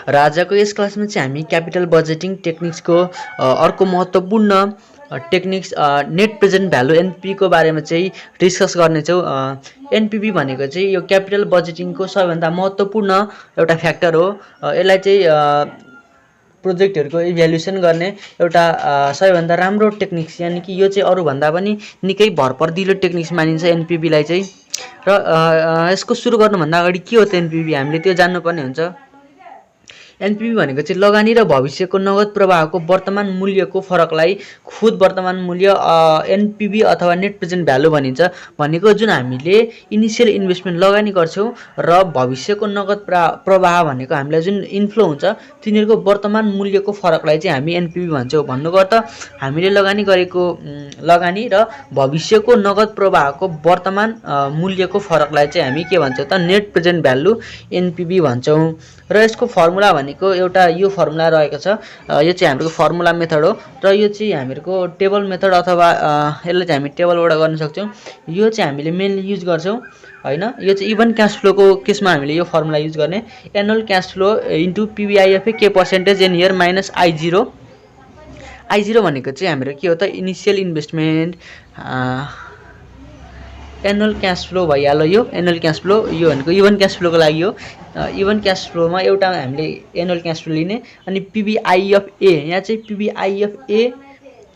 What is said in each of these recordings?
र आजको यस क्लासमा चाहिँ हामी क्यापिटल बजेटिङ टेक्निक्सको अर्को महत्त्वपूर्ण टेक्निक्स नेट प्रेजेन्ट भ्यालु एनपीको बारेमा चाहिँ डिस्कस गर्नेछौँ। एनपीभी भनेको चाहिँ यो क्यापिटल बजेटिङको सबैभन्दा महत्त्वपूर्ण एउटा फ्याक्टर हो। यसलाई चाहिँ प्रोजेक्टहरूको इभ्यालुएसन गर्ने एउटा सबैभन्दा राम्रो टेक्निक्स, यानि कि यो चाहिँ अरूभन्दा पनि निकै भरपर्दिलो टेक्निक्स मानिन्छ एनपीभीलाई चाहिँ। र यसको सुरु गर्नुभन्दा अगाडि के हो त एनपीभी, हामीले त्यो जान्नुपर्ने हुन्छ। एनपीभी भनेको चाहिँ लगानी र भविष्यको नगद प्रवाहको वर्तमान मूल्यको फरकलाई खुद वर्तमान मूल्य एनपीभी अथवा नेट प्रेजेन्ट भ्यालु भनिन्छ। भनेको जुन हामीले इनिसियल इन्भेस्टमेन्ट लगानी गर्छौँ र भविष्यको नगद प्रवाह भनेको हामीलाई जुन इन्फ्लो हुन्छ तिनीहरूको वर्तमान मूल्यको फरकलाई चाहिँ हामी एनपीभी भन्छौँ। भन्नुको अर्थ हामीले लगानी गरेको लगानी र भविष्यको नगद प्रवाहको वर्तमान मूल्यको फरकलाई चाहिँ हामी के भन्छौँ त नेट प्रेजेन्ट भ्यालु एनपीभी भन्छौँ। र यसको फर्मुला भनेको एउटा यो फर्मुला रहेको छ। यो चाहिँ हाम्रो फर्मुला मेथड हो र यो चाहिँ हामीहरूको टेबल मेथड अथवा यसलाई चाहिँ हामी टेबलबाट गर्न सक्छौँ। यो चाहिँ हामीले मेनली युज गर्छौँ हैन। यो चाहिँ इभन क्यास फ्लोको केसमा हामीले यो फर्मुला युज गर्ने, एनुअल क्यास फ्लो इन्टु पीबीआईएफए के पर्सेन्टेज इन इयर माइनस आई0। आई0 भनेको चाहिँ हाम्रो के हो त initial investment annual cash flow भइहाल्यो। यो एनुअल क्यास फ्लो यो भनेको इभन क्यास फ्लोको लागि हो। इभन क्यास फ्लोमा एउटा हामीले एनुअल क्यास फ्लो लिने अनि पीबीआईएफए, यहाँ चाहिँ पीबीआईएफए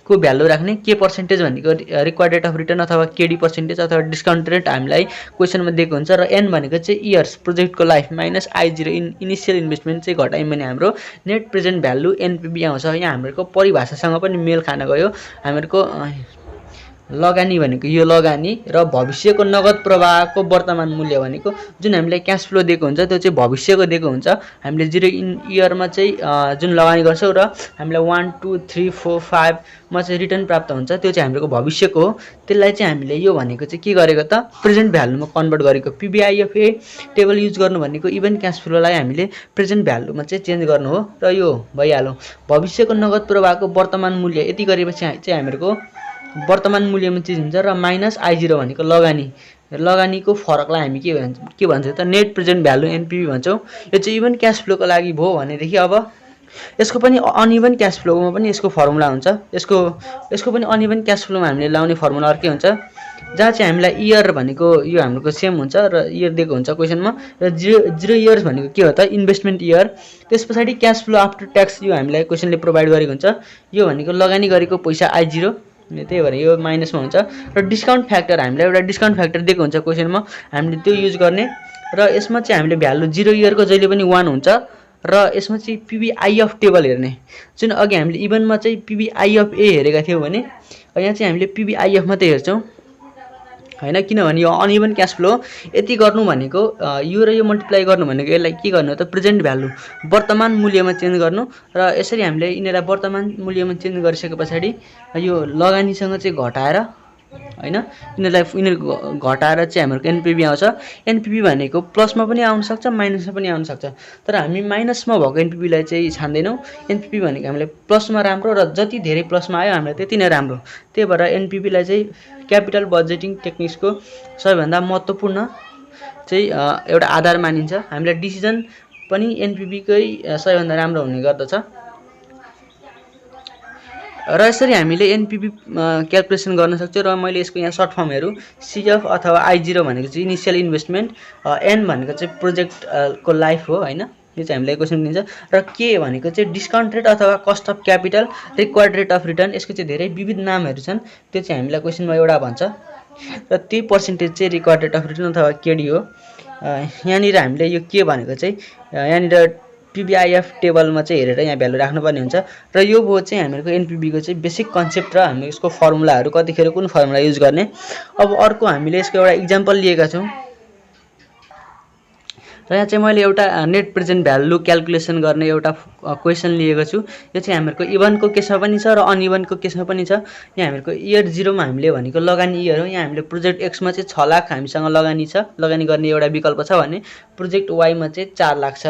को भ्यालु राख्ने, के पर्सेन्टेज भनेको रिक्वायर्ड रेट अफ रिटर्न अथवा केडी पर्सेन्टेज अथवा डिस्काउन्ट रेट हामीलाई क्वेसनमा दिएको हुन्छ। र एन भनेको चाहिँ इयर्स प्रोजेक्टको लाइफ माइनस आई0 इनिसियल इन्भेस्टमेन्ट चाहिँ घटायौँ भने हाम्रो नेट प्रेजेन्ट भ्यालु एनपीभी आउँछ। यहाँ हाम्रो परिभाषासँग पनि मेल खान गयो। हाम्रो लगानी भनेको यो लगानी र भविष्यको नगद प्रवाहको वर्तमान मूल्य भनेको जुन हामीलाई क्यास फ्लो दिएको हुन्छ त्यो चाहिँ भविष्यको दिएको हुन्छ। हामीले 0 इयरमा चाहिँ जुन लगानी गर्छौँ र हामीलाई 1 2 3 4 5 मा चाहिँ रिटर्न प्राप्त हुन्छ त्यो चाहिँ हाम्रो भविष्यको हो। त्यसलाई चाहिँ हामीले यो भनेको चाहिँ के गरेको त प्रेजेन्ट भ्यालुमा कन्भर्ट गरेको। पीबीआईएफए टेबल युज गर्नु भनेको इभन क्यास फ्लोलाई हामीले प्रेजेन्ट भ्यालुमा चाहिँ चेन्ज गर्नु हो र यो भइहाल्यो। भविष्यको नगद प्रवाहको वर्तमान मूल्य यति गरेपछि चाहिँ हाम्रो वर्तमान मूल्यमा चेन्ज हुन्छ र माइनस आई0 भनेको लगानीको फरकलाई हामी के भन्छौँ त नेट प्रेजेन्ट भ्यालु एनपीभी भन्छौँ। यो चाहिँ इभन क्यास फ्लोको लागि भयो भनेदेखि अब यसको पनि अनइभन क्यास फ्लोमा पनि यसको फर्मुला हुन्छ। यसको पनि अनइभन क्यास फ्लोमा हामीले लाउने फर्मुला अर्कै हुन्छ, जहाँ चाहिँ हामीलाई इयर भनेको यो हाम्रो सेम हुन्छ र इयर दिएको हुन्छ क्वेसनमा। र 0 इयर्स भनेको के हो त इन्भेस्टमेन्ट इयर। त्यस पछाडि क्यास फ्लो आफ्टर ट्याक्स यो हामीलाई क्वेसनले प्रोभाइड गरेको हुन्छ। यो भनेको लगानी गरेको पैसा आई0, त्यही भएर यो माइनसमा हुन्छ। र डिस्काउन्ट फ्याक्टर हामीलाई एउटा डिस्काउन्ट फ्याक्टर दिएको हुन्छ क्वेसनमा, हामीले त्यो युज गर्ने। र यसमा चाहिँ हामीले भ्यालु 0 इयरको जहिले पनि 1 हुन्छ र यसमा चाहिँ पीबीआईएफ टेबल हेर्ने। जुन अघि हामीले इभनमा चाहिँ पीबीआईएफए हेरेका थियौँ भने यहाँ चाहिँ हामीले पीबीआईएफ मात्रै हेर्छौँ हैन, किनभने यो अनइभन क्यास फ्लो यति गर्नु भनेको यो र यो मल्टिप्लाई गर्नु भनेको यसलाई के गर्नु त प्रेजेन्ट भ्यालु वर्तमान मूल्यमा चेन्ज गर्नु। र यसरी हामीले यिनीहरूलाई वर्तमान मूल्यमा चेन्ज गरिसके पछाडि यो लगानीसँग चाहिँ घटाएर हैन यिनीहरू घटाएर चाहिँ हाम्रो एनपीभी आउँछ। एनपीभी भनेको प्लसमा पनि आउन सक्छ माइनसमा पनि आउन सक्छ, तर हामी माइनसमा भएको एनपीभीलाई चाहिँ छान्दैनौँ। एनपीभी भनेको हामीलाई प्लसमा राम्रो र जति धेरै प्लसमा आयो हामीलाई त्यति नै राम्रो। त्यही भएर एनपीभीलाई चाहिँ क्यापिटल बजेटिङ टेक्निक्सको सबैभन्दा महत्त्वपूर्ण चाहिँ एउटा आधार मानिन्छ। हामीलाई डिसिजन पनि एनपीभीकै सबैभन्दा राम्रो हुने गर्दछ। र यसरी हामीले एनपीभी क्याल्कुलेसन गर्न सक्छौँ। र मैले यसको यहाँ सर्ट फर्महरू सीएफ अथवा आई0 भनेको चाहिँ इनिसियल इन्भेस्टमेन्ट, एन भनेको चाहिँ प्रोजेक्टको लाइफ हो हैन, यो चाहिँ हामीलाई क्वेसन दिन्छ। र के भनेको चाहिँ डिस्काउन्ट रेट अथवा cost of capital, required rate of return, यसको चाहिँ धेरै विविध नामहरू छन्, त्यो चाहिँ हामीलाई क्वेसनमा एउटा भन्छ। र त्यही पर्सेन्टेज चाहिँ रिक्वायर्ड रेट अफ रिटर्न अथवा केडी हो। यहाँनिर हामीले यो के भनेको चाहिँ यहाँनिर पीबीआईएफ टेबलमा चाहिँ हेरेर यहाँ भ्यालु राख्नुपर्ने हुन्छ। र यो भयो चाहिँ हाम्रो एनपीभीको चाहिँ बेसिक कन्सेप्ट र हामी यसको फर्मुलाहरू कतिखेर कुन फर्मुला युज गर्ने। अब अर्को हामीले यसको एउटा इक्जाम्पल लिएका छौँ। र यहाँ चाहिँ मैले एउटा नेट प्रेजेन्ट भ्यालु क्याल्कुलेसन गर्ने एउटा क्वेसन लिएको छु। यो चाहिँ हाम्रो इभनको केसमा पनि छ र अनइभनको केसमा पनि छ। यहाँ हाम्रो इयर 0 मा हामीले भनेको लगानी इयर हो। यहाँ हामीले प्रोजेक्ट एक्समा चाहिँ 6 लाख हामीसँग लगानी छ, लगानी गर्ने एउटा विकल्प छ भने प्रोजेक्ट वाईमा चाहिँ 4 लाख छ।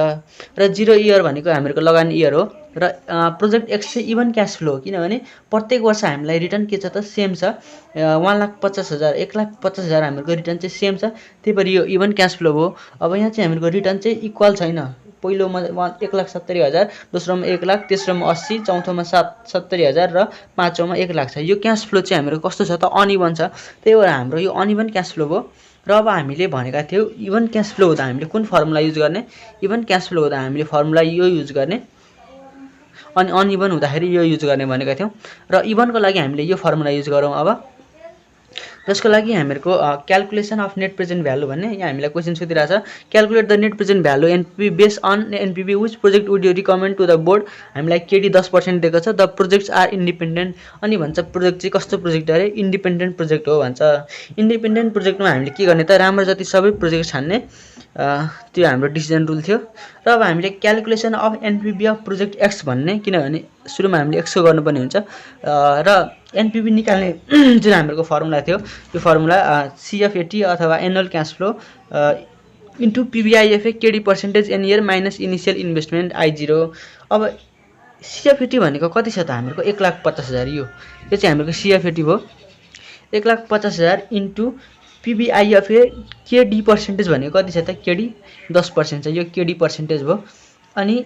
र 0 इयर भनेको हाम्रो लगानी इयर हो। र प्रोजेक्ट एक्स चाहिँ इभन क्यास फ्लो हो, किनभने प्रत्येक वर्ष हामीलाई रिटर्न के छ त सेम छ, 1,50,000 1,50,000 हाम्रो रिटर्न चाहिँ सेम छ। त्यही भएर यो इभन क्यास फ्लो हो। अब यहाँ चाहिँ हाम्रो रिटर्न चाहिँ इक्वल छैन, पहिलोमा 1,70,000, दोस्रोमा 1,00,000, तेस्रोमा 80, चौथोमा 70,000 र पाँचौँमा 1,00,000 छ। यो क्यास फ्लो चाहिँ हाम्रो कस्तो छ त अनइभन छ। त्यही भएर हाम्रो यो अनइभन क्यास फ्लो भयो। र अब हामीले भनेका थियौँ इभन क्यास फ्लो हुँदा हामीले कुन फर्मुला युज गर्ने, इभन क्यास फ्लो हुँदा हामीले फर्मुला यो युज गर्ने अनि अनइभन हुँदाखेरि यो युज गर्ने भनेका थियौँ। र इभनको लागि हामीले यो फर्मुला युज गरौँ। अब जसको लागि हामीहरूको calculation of net present value भन्ने यहाँ हामीलाई क्वेसन सोधिरहेको छ। Calculate the net present value NPV base on NPV which project would you recommend to the board. हामीलाई केडी 10% दिएको छ। The projects are independent. अनि भन्छ प्रोजेक्ट चाहिँ कस्तो प्रोजेक्ट अरे, इन्डिपेन्डेन्ट प्रोजेक्ट हो भन्छ। इन्डिपेन्डेन्ट प्रोजेक्टमा हामीले के गर्ने त, राम्रो जति सबै प्रोजेक्ट छान्ने, त्यो हाम्रो डिसिजन रुल थियो। र अब हामीले calculation of NPV of project X भन्ने, किनभने सुरुमा हामीले एक्सको गर्नुपर्ने हुन्छ र एनपिभी निकाल्ने जुन हाम्रो फर्मुला थियो यो फर्मुला सिएफएटी अथवा annual cash flow into PVIFA KD percentage N year minus initial investment I0। अब सिएफएटी भनेको कति छ त हाम्रो 1,50,000। यो चाहिँ हाम्रो सिएफएटी भयो 1,50,000 इन्टु पिबिआइएफए केडी पर्सेन्टेज भनेको कति छ त, केडी 10% छ। यो केडी पर्सेन्टेज भयो। अनि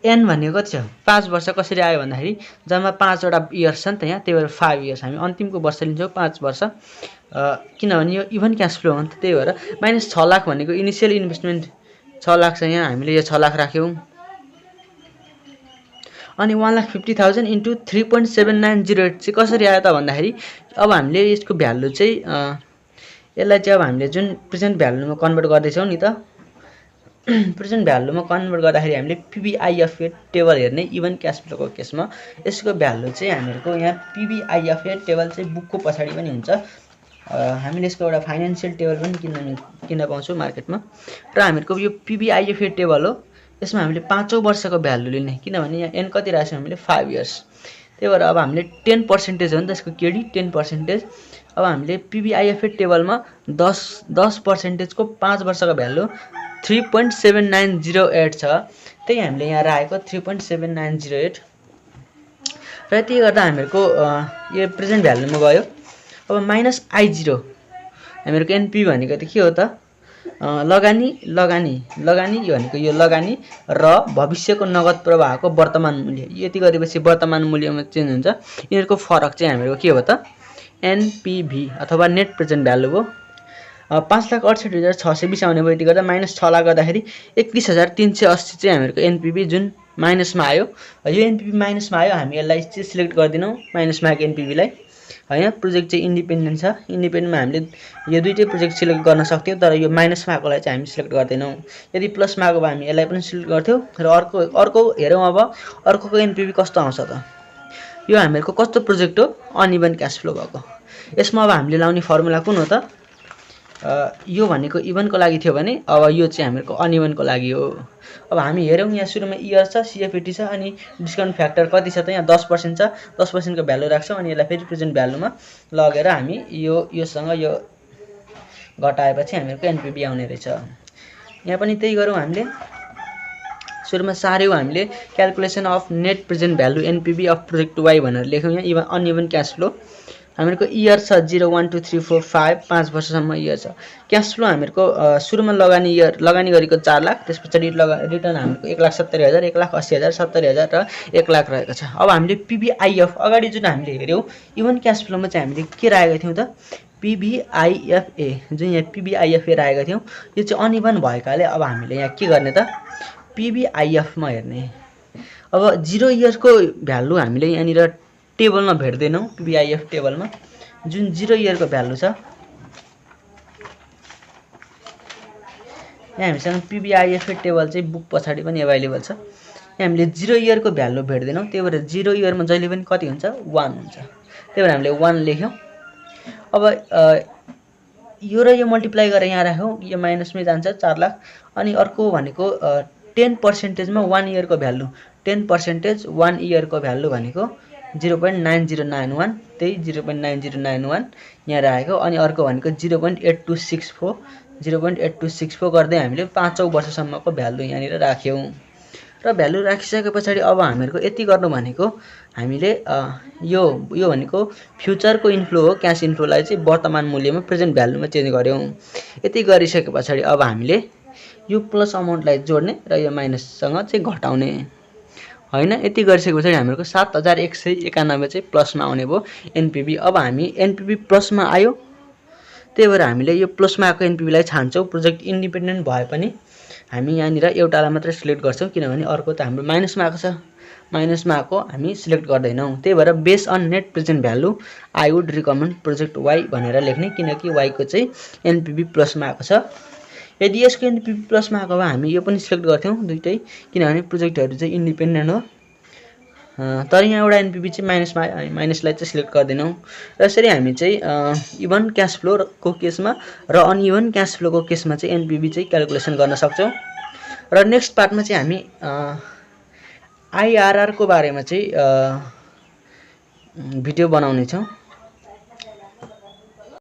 एन भनेको कति छ, 5 वर्ष। कसरी आयो भन्दाखेरि जम्मा 5वटा इयर्स छ नि त यहाँ, त्यही भएर 5 इयर्स। हामी अन्तिमको वर्ष लिन्छौँ 5 वर्ष, किनभने यो इभन क्यास फ्लो हो नि त। त्यही भएर माइनस 6 लाख भनेको इनिसियल इन्भेस्टमेन्ट 6 लाख छ यहाँ, हामीले यो 6 लाख राख्यौँ। अनि 1,50,000 इन्टु 3.7908 चाहिँ कसरी आयो त भन्दाखेरि अब हामीले यसको भ्यालु चाहिँ यसलाई चाहिँ अब हामीले जुन प्रेजेन्ट भ्यालुमा कन्भर्ट गर्दैछौँ नि त, प्रेजेन्ट भ्यालुमा कन्भर्ट गर्दाखेरि हामीले पिबिआइएफए टेबल हेर्ने इभन क्यास फ्लोको केसमा यसको भ्यालु चाहिँ हामीहरूको यहाँ पिबिआइएफए टेबल चाहिँ बुकको पछाडि पनि हुन्छ। हामीले यसको एउटा फाइनेन्सियल टेबल पनि किन्न पाउँछौँ मार्केटमा। र हामीहरूको यो पिबिआइएफए टेबल हो, यसमा हामीले 5औं वर्षको भ्यालु लिने, किनभने यहाँ एन कति राख्छौँ हामीले 5 इयर्स। त्यही भएर अब हामीले 10% हो नि त यसको केडी 10%। अब हामीले पिबिआइएफए टेबलमा 10% को 5 वर्षको भ्यालु 3.7908 छ। त्यही हामीले यहाँ राखेको 3.7908 र त्यही गर्दा हामीहरूको यो प्रेजेन्ट भ्यालुमा गयो। अब माइनस I0 हामीहरूको एनपी भनेको त के हो त, लगानी यो भनेको यो लगानी र भविष्यको नगद प्रवाहको वर्तमान मूल्य। यति गरेपछि वर्तमान मूल्यमा चेन्ज हुन्छ। यिनीहरूको फरक चाहिँ हामीहरूको के हो त, एनपिभी अथवा नेट प्रेजेन्ट भ्यालु हो। 5,68,620 आउने भयो। यति गर्दा माइनस 6 लाख गर्दाखेरि 31,380 चाहिँ हामीहरूको एनपिभी जुन माइनसमा आयो। यो एनपिभी माइनसमा आयो, हामी यसलाई चाहिँ सिलेक्ट गर्दिनौँ माइनसमा आएको एनपिभीलाई हैन। प्रोजेक्ट चाहिँ इन्डिपेन्डेन्ट छ, इन्डिपेन्डेन्टमा हामीले यो दुईटै प्रोजेक्ट सिलेक्ट गर्न सक्थ्यौँ, तर यो माइनसमा आएकोलाई चाहिँ हामी सिलेक्ट गर्दैनौँ। यदि प्लसमा आएको भए हामी यसलाई पनि सिलेक्ट गर्थ्यौँ। र अर्को हेरौँ अब अर्कोको एनपिभी कस्तो आउँछ त। यो हामीहरूको कस्तो प्रोजेक्ट हो, अनइभन क्यास फ्लो भएको। यसमा अब हामीले लाउने फर्मुला कुन हो त, यो भनेको इभनको लागि थियो भने अब यो चाहिँ हामीहरूको अनइभनको लागि हो। अब हामी हेरौँ यहाँ सुरुमा इयर छ, सिएफएटी छ, अनि डिस्काउन्ट फ्याक्टर कति छ त यहाँ 10% छ। 10% को भ्यालु राख्छौँ अनि यसलाई फेरि प्रेजेन्ट भ्यालुमा लगेर हामी योसँग यो घटाएपछि हामीहरूको एनपिभी आउने रहेछ। यहाँ पनि त्यही गरौँ हामीले। सुरुमा सार्यौँ हामीले calculation of net present value NPV of project Y भनेर लेख्यौँ यहाँ इभन अनइभन क्यास फ्लो। हामीहरूको इयर छ 0 1 2 3 4 5 5 वर्षसम्म इयर छ। क्यास फ्लो हामीहरूको सुरुमा लगानी गरेको 4 लाख, त्यस पछाडि रिटर्न हामीहरूको 1,70,000 1,80,000 70,000 र 1 लाख रहेको छ। अब हामीले पिबिआइएफ अगाडि जुन हामीले हेऱ्यौँ इभन क्यास फ्लोमा चाहिँ हामीले के राखेका थियौँ त, पिबिआइएफए जुन यहाँ पिबिआइएफए राखेका थियौँ यो चाहिँ अनइभन भएकाले अब हामीले यहाँ के गर्ने त, पिबिआइएफमा हेर्ने। अब 0 इयरको भ्यालु हामीले यहाँनिर टेबलमा भेट्दैनौँ, पिबिआइएफ टेबलमा जुन 0 इयरको भ्यालु छ यहाँ हामीसँग पिबिआइएफ टेबल चाहिँ बुक पछाडि पनि एभाइलेबल छ। यहाँ हामीले 0 इयरको भ्यालु भेट्दैनौँ, त्यही भएर 0 इयरमा जहिले पनि कति हुन्छ 1 हुन्छ। त्यही भएर हामीले 1 लेख्यौँ। अब यो र यो मल्टिप्लाई गरेर यहाँ राख्यौँ, यो माइनसमै जान्छ 4 लाख। अनि अर्को भनेको 10%मा 1 इयरको भ्यालु 10% 1 इयरको भ्यालु भनेको 0.9091, त्यही 0.9091 यहाँ राखेको। अनि अर्को भनेको 0.8264 गर्दै हामीले 5औं वर्षसम्मको भ्यालु यहाँनिर राख्यौँ। र भ्यालु राखिसके पछाडि अब हामीहरूको यति गर्नु भनेको हामीले यो भनेको फ्युचरको इन्फ्लो हो, क्यास इन्फ्लोलाई चाहिँ वर्तमान मूल्यमा प्रेजेन्ट भ्यालुमा चेन्ज गर्यौँ। यति गरिसके पछाडि अब हामीले यो प्लस अमाउन्टलाई जोड्ने र यो माइनससँग चाहिँ घटाउने हैन। यति गरिसकेपछि हाम्रो 7191 चाहिँ प्लसमा आउने भयो एनपीबी। अब हामी एनपीबी प्लसमा आयो, त्यही भएर हामीले यो प्लसमा आएको एनपीबीलाई छान्छौँ। प्रोजेक्ट इन्डिपेन्डेन्ट भए पनि हामी यहाँनिर एउटालाई मात्रै सिलेक्ट गर्छौँ, किनभने अर्को त हाम्रो माइनसमा आएको छ, माइनसमा आएको हामी सिलेक्ट गर्दैनौँ। त्यही भएर base on net present value I would recommend project Y भनेर लेख्ने, किनकि वाईको चाहिँ एनपीबी प्लसमा आएको छ। यदि यसको एनपीबी प्लसमा आएको भए हामी यो पनि सिलेक्ट गर्थ्यौँ दुइटै, किनभने प्रोजेक्टहरू चाहिँ इन्डिपेन्डेन्ट हो। तर यहाँ एउटा एनपीबी चाहिँ माइनसलाई चाहिँ सिलेक्ट गर्दैनौँ। र यसरी हामी चाहिँ इभन क्यास फ्लोको केसमा र अनइभन क्यास फ्लोको केसमा चाहिँ एनपीबी चाहिँ क्यालकुलेसन गर्न सक्छौँ। र नेक्स्ट पार्टमा चाहिँ हामी आइआरआरको बारेमा चाहिँ भिडियो बनाउने छौँ।